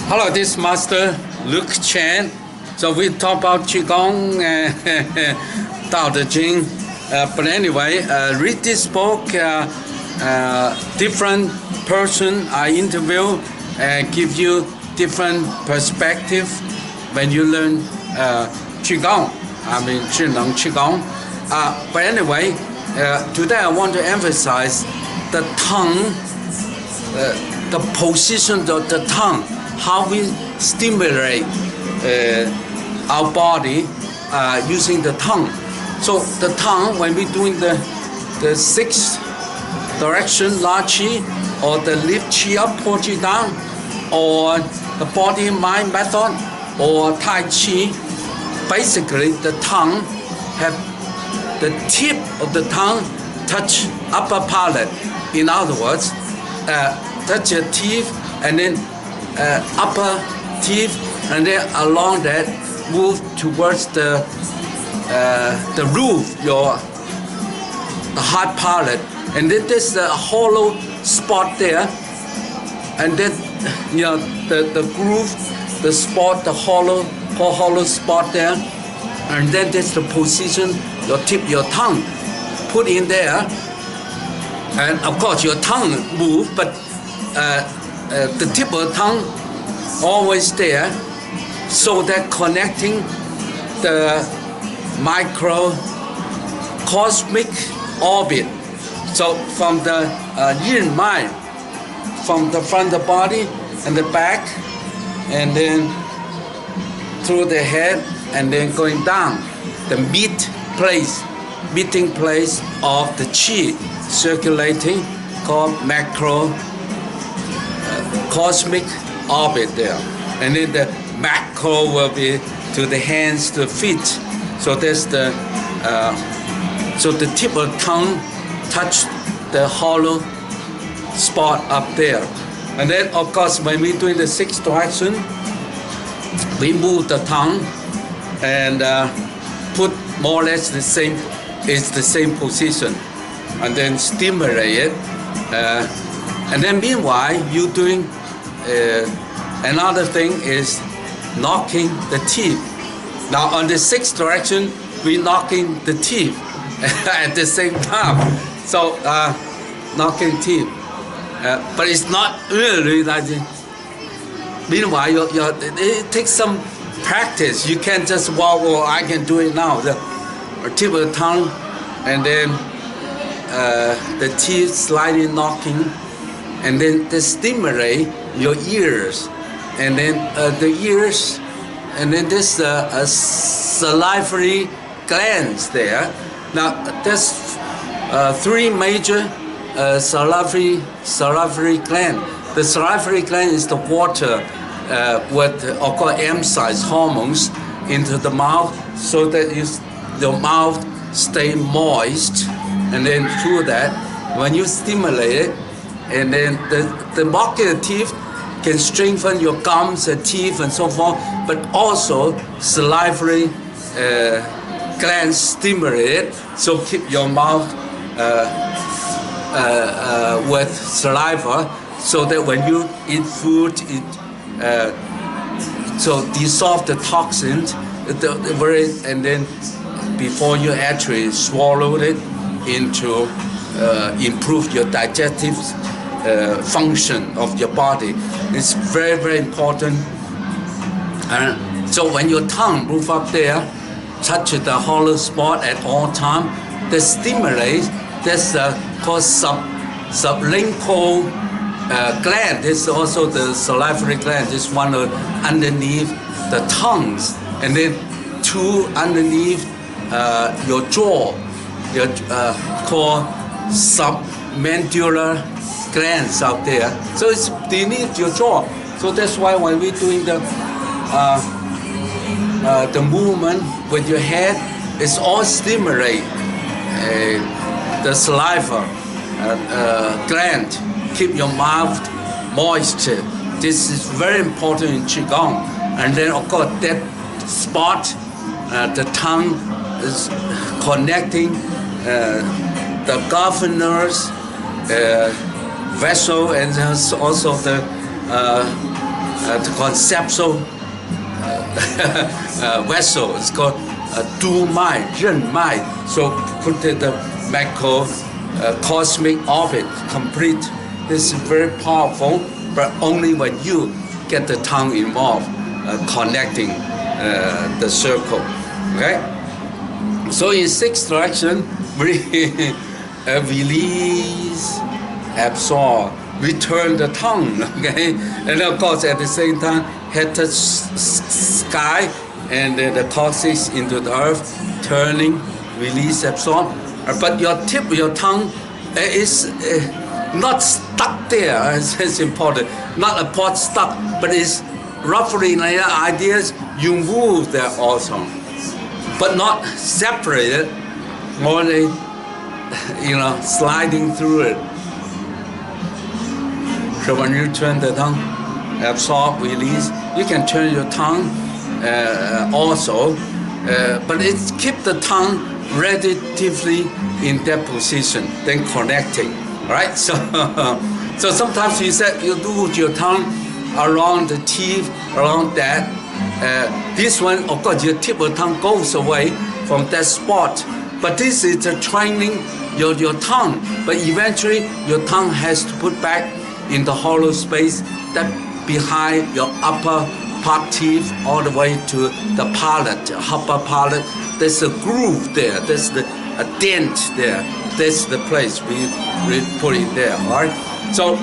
Hello, this is Master Luke Chen. So we talk about Qigong and Tao Te Ching. But anyway, read this book. Different person I interview and give you different perspective when you learn Qigong. I mean, Qigong. But anyway, today I want to emphasize the tongue, the position of the tongue, how we stimulate our body using the tongue. So the tongue, when we're doing the sixth direction, La Qi, or the lift Qi up, pull Qi down, or the body mind method, or Tai Chi, basically the tongue have the tip of the tongue touch upper palate. In other words, touch your teeth and then upper teeth, and then along that move towards the roof, the hard palate, and then there's a hollow spot there, and then the groove, the spot, the hollow spot there, and then there's the position your tongue put in there, and of course your tongue move, but the tip of the tongue always there, so that connecting the microcosmic orbit. So from the yin mind, from the front of the body and the back, and then through the head, and then going down, the meeting place of the qi circulating, called cosmic orbit there, and then the macro will be to the hands, to the feet. So there's the tip of the tongue touch the hollow spot up there, and then of course when we're doing the sixth direction, we move the tongue and put more or less the same position, and then stimulate it, and then meanwhile you doing another thing is knocking the teeth. Now on the sixth direction, we're knocking the teeth at the same time. So knocking teeth, but it's not really like. Meanwhile, it takes some practice. You can't just walk. Well, I can do it now. The tip of the tongue, and then the teeth slightly knocking, and then they stimulate your ears, and then the ears, and then there's a salivary glands there. Now there's three major salivary gland. The salivary gland is the water with M-size hormones into the mouth, so that your mouth stay moist, and then through that, when you stimulate it, and then the market teeth can strengthen your gums and teeth and so forth, but also salivary glands stimulate, so keep your mouth with saliva, so that when you eat food, so dissolve the toxins, and then before you actually swallow it into improve your digestive function of your body. It's very, very important. So when your tongue move up there, touch the hollow spot at all time, that stimulates, that's called sublingual gland. This is also the salivary gland. This one underneath the tongues, and then two underneath your jaw, called submandibular glands out there. So it's beneath your jaw. So that's why when we're doing the movement with your head, it's all stimulate the saliva gland, keep your mouth moist. This is very important in Qigong. And then of course that spot, the tongue is connecting the governor's vessel, and also the the conceptual vessel. It's called du mai, ren mai. So put the macro cosmic orbit complete. This is very powerful, but only when you get the tongue involved, connecting the circle. Okay. So in sixth direction, we release, absorb, return the tongue. Okay, and of course at the same time, head touch sky, and then the coccyx into the earth, turning, release, absorb. But your tip, your tongue is not stuck there. It's important. Not a pot stuck, but it's roughly like ideas. You move there also, but not separated, only sliding through it. So when you turn the tongue, absorb, release, you can turn your tongue also, but it's keep the tongue relatively in that position, then connecting, right? So, so sometimes you said you do with your tongue around the teeth, around that. This one, of course, your tip of tongue goes away from that spot. But this is a training your tongue. But eventually, your tongue has to put back in the hollow space that behind your upper part teeth all the way to the palate, upper palate. There's a groove there. There's a dent there. That's the place we put it there. All right. So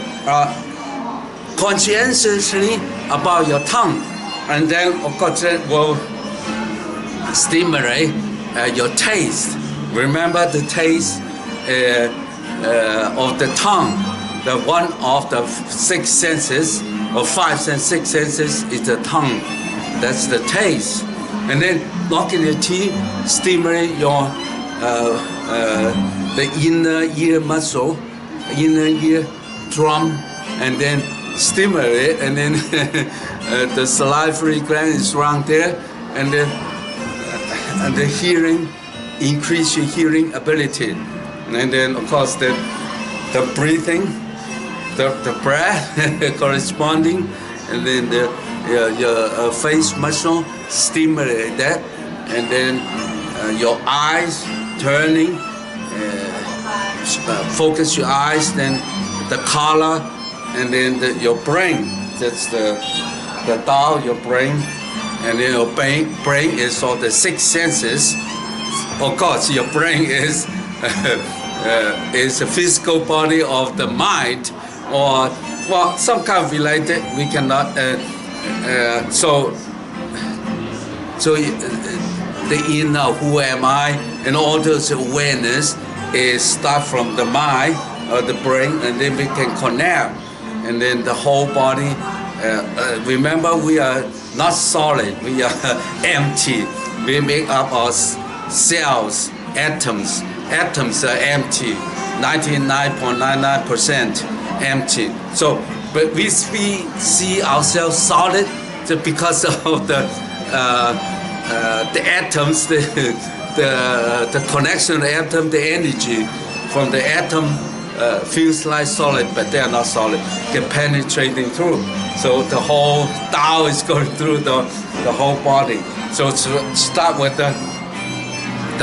conscientiously about your tongue, and then of course it will stimulate your taste. Remember the taste of the tongue. The one of the six senses, or five and six senses, is the tongue. That's the taste. And then knocking your teeth, stimulate your the inner ear muscle, inner ear drum, and then stimulate it, and then the salivary gland is around there, and then and the hearing, increase your hearing ability, and then of course the breathing, the breath corresponding, and then your face muscle stimulate that, and then your eyes turning, focus your eyes, then the color, and then your brain. That's the Tao, your brain, and then your brain is all the six senses. Of course, your brain is a physical body of the mind, or well, some kind of related. We cannot. So the inner who am I, and all those awareness is start from the mind or the brain, and then we can connect, and then the whole body. Remember, we are not solid. We are empty. We make up our cells, atoms. Atoms are empty, 99.99% empty. So, but we see ourselves solid just because of the atoms, the connection of the atom, the energy from the atom feels like solid, but they are not solid. They're penetrating through. So the whole Tao is going through the whole body. So start with the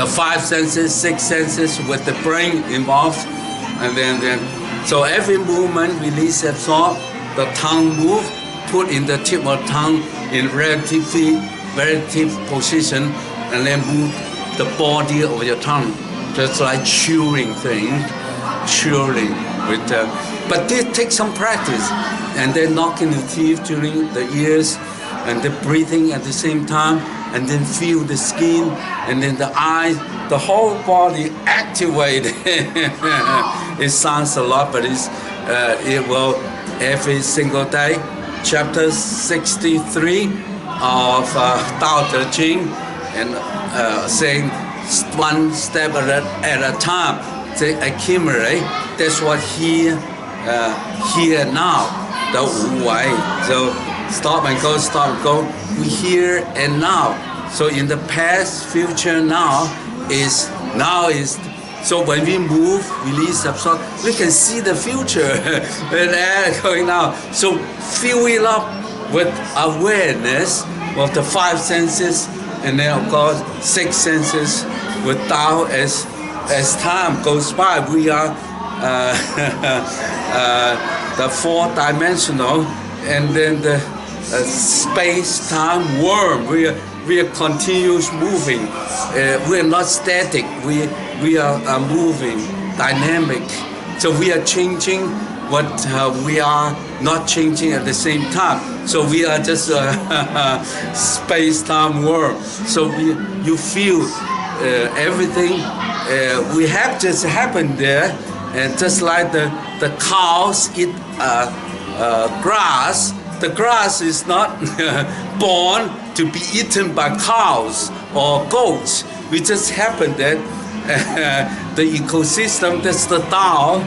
five senses, six senses, with the brain involved, and then so every movement, release, absorb, the tongue move, put in the tip of tongue in relative position, and then move the body of your tongue, just like chewing with but this takes some practice, and then knocking the teeth during the ears, and the breathing at the same time, and then feel the skin, and then the eyes, the whole body activated. It sounds a lot, but it will every single day. Chapter 63 of Tao Te Ching, and saying one step at a time, they accumulate. That's what here now, the Wu Wei. So stop and go, stop and go. We here and now. So in the past, future, now is. So when we move, release, absorb, we can see the future going now. So fill it up with awareness of the five senses, and then of course six senses. With Tao, as time goes by, we are the four-dimensional, and then the space-time worm. We are continuous moving. We are not static. We are moving, dynamic. So we are changing what we are not changing at the same time. So we are just a space-time worm. So you feel everything we have just happened there, and just like the cows eat grass. The grass is not born to be eaten by cows or goats. We just happened that the ecosystem, that's the Tao.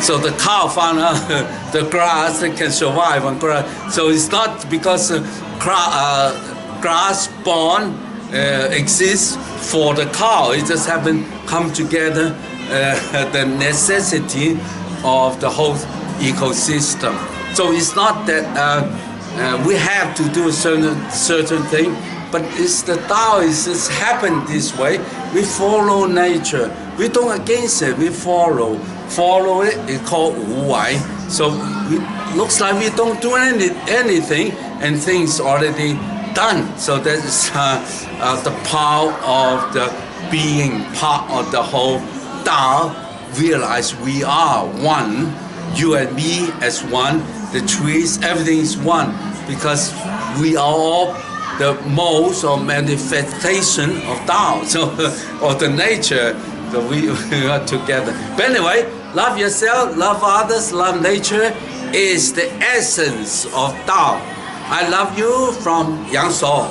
So the cow found out the grass that can survive on grass. So it's not because grass born exists for the cow. It just happened come together, the necessity of the whole ecosystem. So it's not that we have to do a certain thing, but it's the Tao. Is just happened this way. We follow nature. We don't against it. We follow it. It's called Wu Wai. So it looks like we don't do anything, and things already done. So that is the power of the being, part of the whole Tao. Realize we are one. You and me as one. The trees, everything is one, because we are all the modes or manifestation of Tao, so of the nature. So we are together. But anyway, love yourself, love others, love nature is the essence of Tao. I love you from Yangzhou.